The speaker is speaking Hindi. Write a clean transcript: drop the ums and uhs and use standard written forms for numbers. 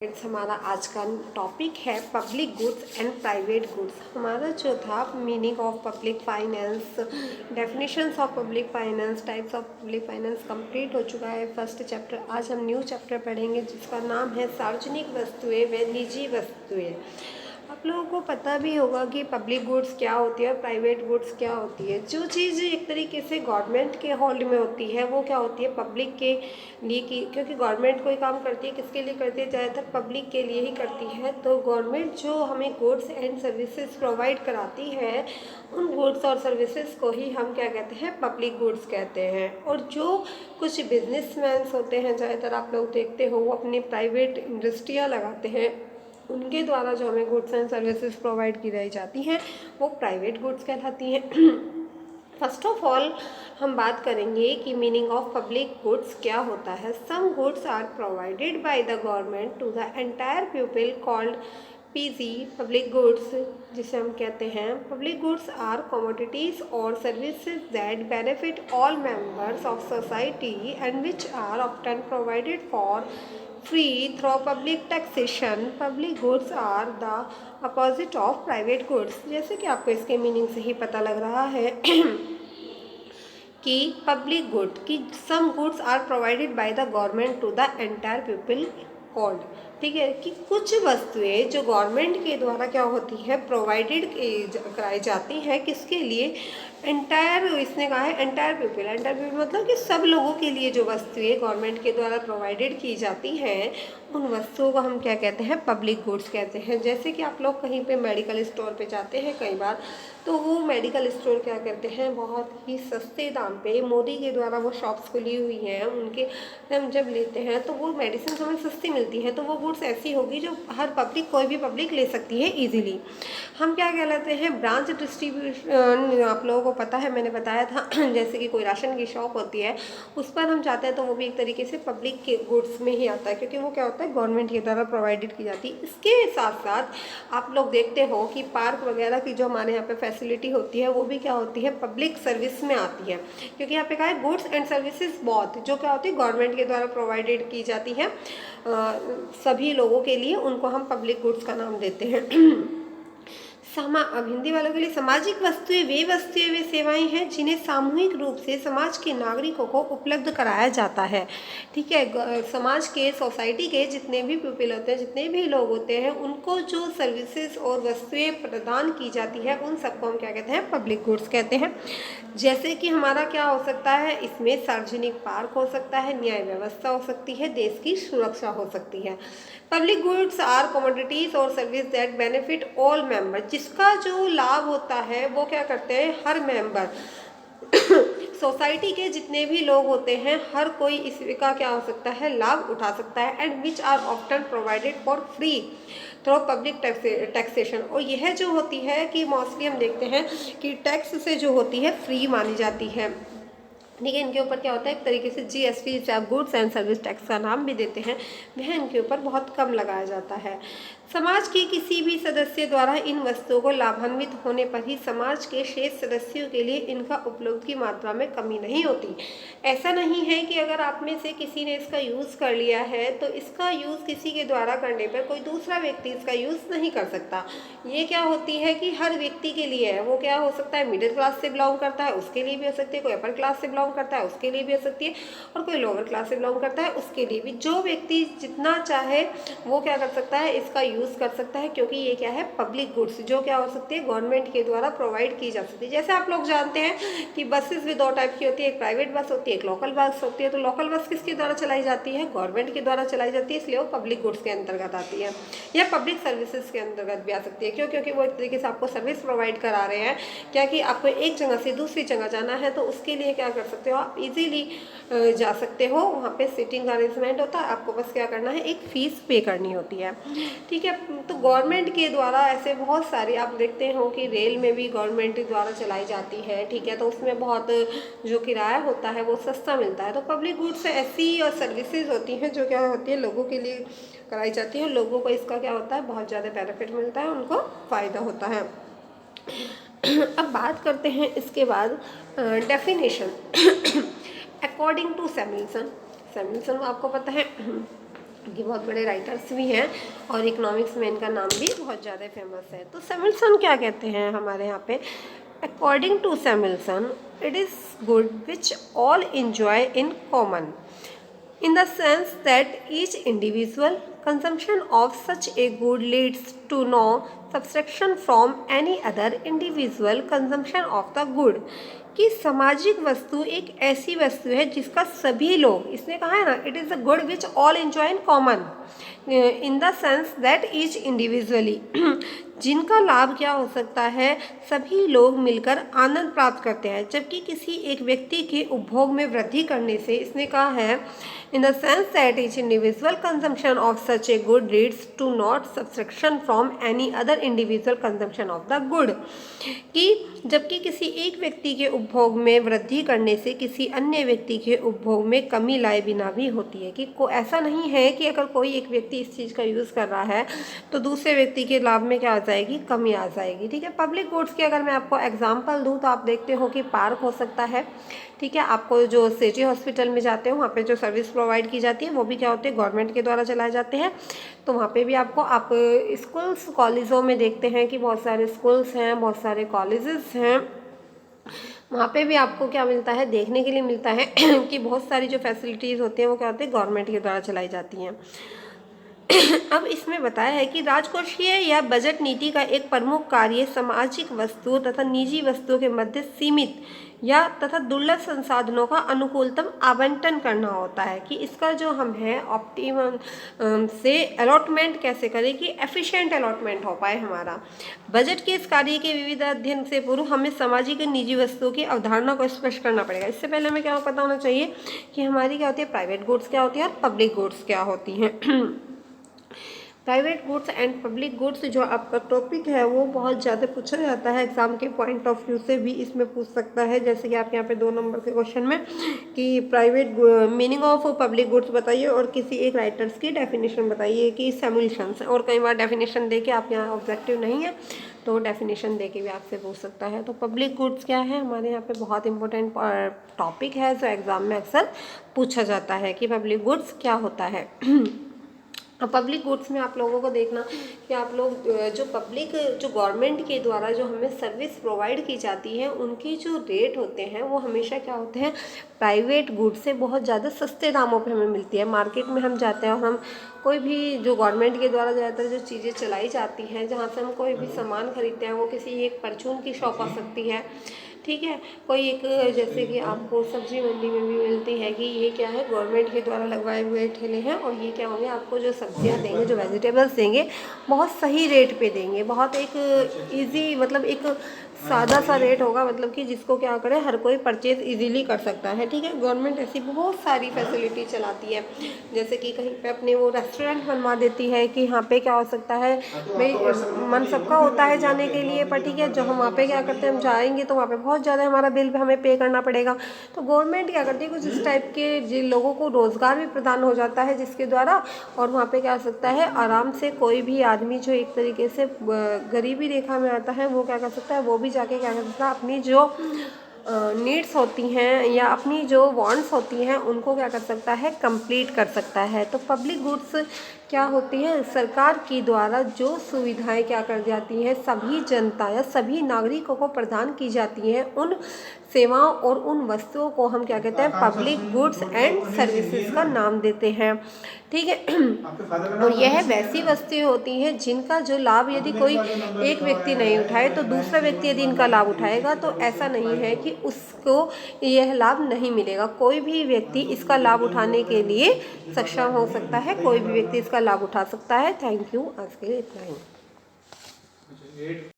हमारा आज का टॉपिक है public goods and private goods. हमारा जो था meaning of public finance, definitions of public finance, types of public finance complete हो चुका है फर्स्ट चैप्टर। आज हम न्यू चैप्टर पढ़ेंगे जिसका नाम है सार्वजनिक वस्तुएं व निजी वस्तुएं। आप लोगों को पता भी होगा कि पब्लिक गुड्स क्या होती है और प्राइवेट गुड्स क्या होती है। जो चीज़ एक तरीके से गवर्नमेंट के होल्ड में होती है वो क्या होती है, पब्लिक के लिए की, क्योंकि गवर्नमेंट कोई काम करती है किसके लिए करती है, ज़्यादातर पब्लिक के लिए ही करती है। तो गवर्नमेंट जो हमें गुड्स एंड सर्विसेज प्रोवाइड कराती है उन गुड्स और सर्विसेज को ही हम क्या कहते हैं, पब्लिक गुड्स कहते हैं। और जो कुछ बिजनेसमैन होते हैं, ज़्यादातर आप लोग देखते हो वो अपनी प्राइवेट इंडस्ट्रियाँ लगाते हैं, उनके द्वारा जो हमें गुड्स एंड सर्विसेज प्रोवाइड की जाती हैं वो प्राइवेट गुड्स कहलाती हैं। फर्स्ट ऑफ ऑल हम बात करेंगे कि मीनिंग ऑफ पब्लिक गुड्स क्या होता है। Some goods are provided by the government to the entire people called PG public goods, जिसे हम कहते हैं पब्लिक गुड्स आर कमोडिटीज और services that benefit all members of society and which are often provided for free through public taxation. Public goods are the opposite of private goods। जैसे कि आपको इसके मीनिंग से ही पता लग रहा है कि पब्लिक गुड की some goods are provided by the government to the entire people called, ठीक है, कि कुछ वस्तुएं जो गवर्नमेंट के द्वारा क्या होती है, प्रोवाइडेड कराई जाती हैं, किसके लिए, एंटायर, इसने कहा है एंटायर पीपल। एंटायर पीपल मतलब कि सब लोगों के लिए जो वस्तुएं गवर्नमेंट के द्वारा प्रोवाइडेड की जाती हैं उन वस्तुओं को हम क्या कहते हैं, पब्लिक गुड्स कहते हैं। जैसे कि आप लोग कहीं पे मेडिकल स्टोर पे जाते हैं कई बार, तो वो मेडिकल स्टोर क्या करते हैं, बहुत ही सस्ते दाम पे, मोदी के द्वारा वो शॉप्स खुली हुई हैं, उनके हम जब लेते हैं तो वो मेडिसिन हमें सस्ती मिलती है। तो वो गुड्स ऐसी होगी जो हर पब्लिक, कोई भी पब्लिक ले सकती है ईजिली। हम क्या कहलाते हैं, ब्रांच डिस्ट्रीब्यूशन। आप लोगों को पता है, मैंने बताया था जैसे कि कोई राशन की शॉप होती है उस पर हम जाते हैं तो वो भी एक तरीके से पब्लिक के गुड्स में ही आता है, क्योंकि वो क्या होता है, गवर्नमेंट के द्वारा प्रोवाइडेड की जाती है। इसके साथ साथ आप लोग देखते हो कि पार्क वगैरह की जो हमारे यहाँ पे फैसिलिटी होती है वो भी क्या होती है, पब्लिक सर्विस में आती है, क्योंकि यहाँ पे कहा है गुड्स एंड सर्विसेज बोथ, जो क्या होती है गवर्नमेंट के द्वारा प्रोवाइडेड की जाती है सभी लोगों के लिए, उनको हम पब्लिक गुड्स का नाम देते हैं। अब हिंदी वालों के लिए सामाजिक वस्तुएं वे सेवाएं हैं जिन्हें सामूहिक रूप से समाज के नागरिकों को उपलब्ध कराया जाता है, ठीक है। समाज के, सोसाइटी के जितने भी पीपल होते हैं, जितने भी लोग होते हैं, उनको जो सर्विसेज और वस्तुएं प्रदान की जाती है उन सबको हम क्या कहते हैं, पब्लिक गुड्स कहते हैं। जैसे कि हमारा क्या हो सकता है, इसमें सार्वजनिक पार्क हो सकता है, न्याय व्यवस्था हो सकती है, देश की सुरक्षा हो सकती है। पब्लिक गुड्स आर कमोडिटीज और service that benefit all member, जिसका जो लाभ होता है वो क्या करते हैं, हर मेंबर सोसाइटी के जितने भी लोग होते हैं, हर कोई इसका क्या हो सकता है, लाभ उठा सकता है। And which are often provided for free through public taxation. और यह जो होती है कि मोस्टली हम देखते हैं कि टैक्स से जो होती है फ्री मानी जाती है, ठीक है। इनके ऊपर क्या होता है, एक तरीके से जीएसटी, जिसे आप गुड्स एंड सर्विस टैक्स का नाम भी देते हैं, वह इनके ऊपर बहुत कम लगाया जाता है। समाज के किसी भी सदस्य द्वारा इन वस्तुओं को लाभान्वित होने पर ही समाज के शेष सदस्यों के लिए इनका उपयोग की मात्रा में कमी नहीं होती। ऐसा नहीं है कि अगर आप में से किसी ने इसका यूज़ कर लिया है तो इसका यूज़ किसी के द्वारा करने पर कोई दूसरा व्यक्ति इसका यूज़ नहीं कर सकता। ये क्या होती है कि हर व्यक्ति के लिए है, वो क्या हो सकता है, मिडिल क्लास से बिलोंग करता है उसके लिए भी हो सकती है, कोई अपर क्लास से बिलोंग करता है उसके लिए भी हो सकती है, और कोई लोअर क्लास से बिलोंग करता है उसके लिए भी। जो व्यक्ति जितना चाहे वो क्या कर सकता है, इसका यूज़ कर सकता है, क्योंकि ये क्या है, पब्लिक गुड्स, जो क्या हो सकती है, गवर्नमेंट के द्वारा प्रोवाइड की जा सकती है। जैसे आप लोग जानते हैं कि बसेस भी दो टाइप की होती है, एक प्राइवेट बस होती है, एक लोकल बस होती है। तो लोकल बस किसके द्वारा चलाई जाती है, गवर्नमेंट के द्वारा चलाई जाती है, इसलिए वो पब्लिक गुड्स के अंतर्गत आती है, या पब्लिक सर्विसेज के अंतर्गत भी आ सकती है। क्यों, क्योंकि वो एक तरीके से आपको सर्विस प्रोवाइड करा रहे हैं, क्या कि आपको एक जगह से दूसरी जगह जाना है तो उसके लिए क्या कर सकते हो, आप इजीली जा सकते हो। वहाँ पे सीटिंग का अरेंजमेंट होता है, आपको बस क्या करना है, एक फ़ीस पे करनी होती है, ठीक है। तो गवर्नमेंट के द्वारा ऐसे बहुत सारी आप देखते हो कि रेल में भी गवर्नमेंट द्वारा चलाई जाती है, ठीक है। तो उसमें बहुत जो किराया होता है वो सस्ता मिलता है। तो पब्लिक गुड्स ऐसी और सर्विसेज होती हैं जो क्या होती है, लोगों के लिए कराई जाती है, लोगों को इसका क्या होता है, बहुत ज़्यादा बेनिफिट मिलता है, उनको फ़ायदा होता है। अब बात करते हैं इसके बाद डेफिनेशन। अकॉर्डिंग टू सैमुएल्सन, सैमुएल्सन आपको पता है ये बहुत बड़े राइटर्स भी हैं और इकोनॉमिक्स में इनका नाम भी बहुत ज़्यादा फेमस है। तो सैमुअलसन क्या कहते हैं हमारे यहाँ पे, according to Samuelson it is good which all enjoy in common in the sense that each individual consumption of such a good leads to no subtraction from any other individual consumption of the good। कि सामाजिक वस्तु एक ऐसी वस्तु है जिसका सभी लोग, इसने कहा है ना, it is a good which all enjoy in common in the sense that each individually जिनका लाभ क्या हो सकता है, सभी लोग मिलकर आनंद प्राप्त करते हैं, जबकि किसी एक व्यक्ति के उपभोग में वृद्धि करने से, इसने कहा है in the sense that each individual consumption of such a good leads to not subtraction from any other individual consumption of the good। कि जबकि किसी एक व्यक्ति के उपभोग में वृद्धि करने से किसी अन्य व्यक्ति के उपभोग में कमी लाए बिना भी होती है। कि ऐसा नहीं है कि अगर कोई एक व्यक्ति इस चीज़ का यूज़ कर रहा है तो दूसरे व्यक्ति के लाभ में क्या आ जाएगी, कमी आ जाएगी। ठीक है, पब्लिक गुड्स की अगर मैं आपको एग्जांपल दूं तो आप देखते हो कि पार्क हो सकता है। ठीक है, आपको जो सिटी हॉस्पिटल में जाते हो वहाँ पे जो सर्विस प्रोवाइड की जाती है वो भी क्या होते हैं, गवर्नमेंट के द्वारा चलाए जाते हैं। तो वहाँ पे भी आपको, आप स्कूल्स कॉलेजों में देखते हैं कि बहुत सारे स्कूल्स हैं, बहुत सारे कॉलेजेस हैं, वहाँ पे भी आपको क्या मिलता है, देखने के लिए मिलता है कि बहुत सारी जो फैसिलिटीज़ होती हैं वो क्या होती है, गवर्नमेंट के द्वारा चलाई जाती हैं। अब इसमें बताया है कि राजकोषीय या बजट नीति का एक प्रमुख कार्य सामाजिक वस्तुओं तथा निजी वस्तुओं के मध्य सीमित या तथा दुर्लभ संसाधनों का अनुकूलतम आवंटन करना होता है। कि इसका जो हम है ऑप्टिमम से अलॉटमेंट कैसे करें कि एफिशिएंट अलॉटमेंट हो पाए हमारा। बजट के इस कार्य के विविध अध्ययन से पूर्व हमें सामाजिक और निजी वस्तुओं की अवधारणा को स्पष्ट करना पड़ेगा। इससे पहले हमें क्या पता होना चाहिए कि हमारी क्या होती है, प्राइवेट गुड्स क्या होती है और पब्लिक गुड्स क्या होती हैं। Private goods and public goods जो आपका टॉपिक है वो बहुत ज़्यादा पूछा जाता है, एग्जाम के पॉइंट ऑफ व्यू से भी इसमें पूछ सकता है। जैसे कि आप यहाँ पे 2 नंबर के क्वेश्चन में कि private meaning of public goods बताइए और किसी एक राइटर्स की डेफिनेशन बताइए कि सैमुअलसन, और कई बार डेफिनेशन दे के आप यहाँ ऑब्जेक्टिव नहीं है तो डेफिनेशन दे के भी आपसे पूछ सकता है। तो पब्लिक गुड्स क्या है, हमारे यहाँ पे बहुत इंपॉर्टेंट टॉपिक है जो एग्ज़ाम में अक्सर पूछा जाता है कि पब्लिक गुड्स क्या होता है। पब्लिक गुड्स में आप लोगों को देखना कि आप लोग जो गवर्नमेंट के द्वारा जो हमें सर्विस प्रोवाइड की जाती है उनके जो रेट होते हैं वो हमेशा क्या होते हैं, प्राइवेट गुड्स से बहुत ज़्यादा सस्ते दामों पे हमें मिलती है। मार्केट में हम जाते हैं और हम कोई भी जो गवर्नमेंट के द्वारा ज़्यादातर जो चीज़ें चलाई जाती हैं, जहाँ से हम कोई भी सामान खरीदते हैं, वो किसी एक परचून की शॉप आ सकती है। ठीक है, कोई एक जैसे कि आपको सब्जी मंडी में भी मिलती है कि ये क्या है, गवर्नमेंट के द्वारा लगवाए हुए ठेले हैं और ये क्या होंगे, आपको जो सब्जियां देंगे, जो वेजिटेबल्स देंगे बहुत सही रेट पे देंगे। बहुत एक इजी, मतलब एक सादा सा रेट होगा, मतलब कि जिसको क्या करे हर कोई परचेज इजीली कर सकता है। ठीक है, गवर्नमेंट ऐसी बहुत सारी फैसिलिटी चलाती है, जैसे कि कहीं पे अपने वो रेस्टोरेंट बनवा देती है कि यहाँ पे क्या हो सकता है भाई, मन सबका होता है जाने के लिए, पर ठीक है जो हम वहाँ पे क्या करते हैं, हम जाएंगे तो वहाँ पे बहुत ज़्यादा हमारा बिल हमें पे करना पड़ेगा। तो गवर्नमेंट क्या करती है, कुछ इस टाइप के जिन लोगों को रोज़गार भी प्रदान हो जाता है जिसके द्वारा, और वहाँ पे क्या हो सकता है आराम से कोई भी आदमी जो एक तरीके से गरीबी रेखा में आता है वो क्या कर सकता है, वो भी जाके क्या कर सकता है, अपनी जो नीड्स होती हैं या अपनी जो वांट्स होती हैं उनको क्या कर सकता है, कंप्लीट कर सकता है। तो पब्लिक गुड्स क्या होती हैं, सरकार के द्वारा जो सुविधाएं क्या कर जाती हैं, सभी जनता या सभी नागरिकों को प्रदान की जाती हैं, उन सेवाओं और उन वस्तुओं को हम क्या कहते हैं, पब्लिक गुड्स एंड सर्विसेज का नाम देते हैं। ठीक है, और यह वैसी वस्तुएं होती हैं जिनका जो लाभ यदि कोई एक व्यक्ति नहीं उठाए तो दूसरा व्यक्ति यदि इनका लाभ उठाएगा तो ऐसा नहीं है कि उसको यह लाभ नहीं मिलेगा। कोई भी व्यक्ति इसका लाभ उठाने के लिए सक्षम हो सकता है, कोई भी व्यक्ति इसका लाभ उठा सकता है। थैंक यू, आज के लिए इतना ही।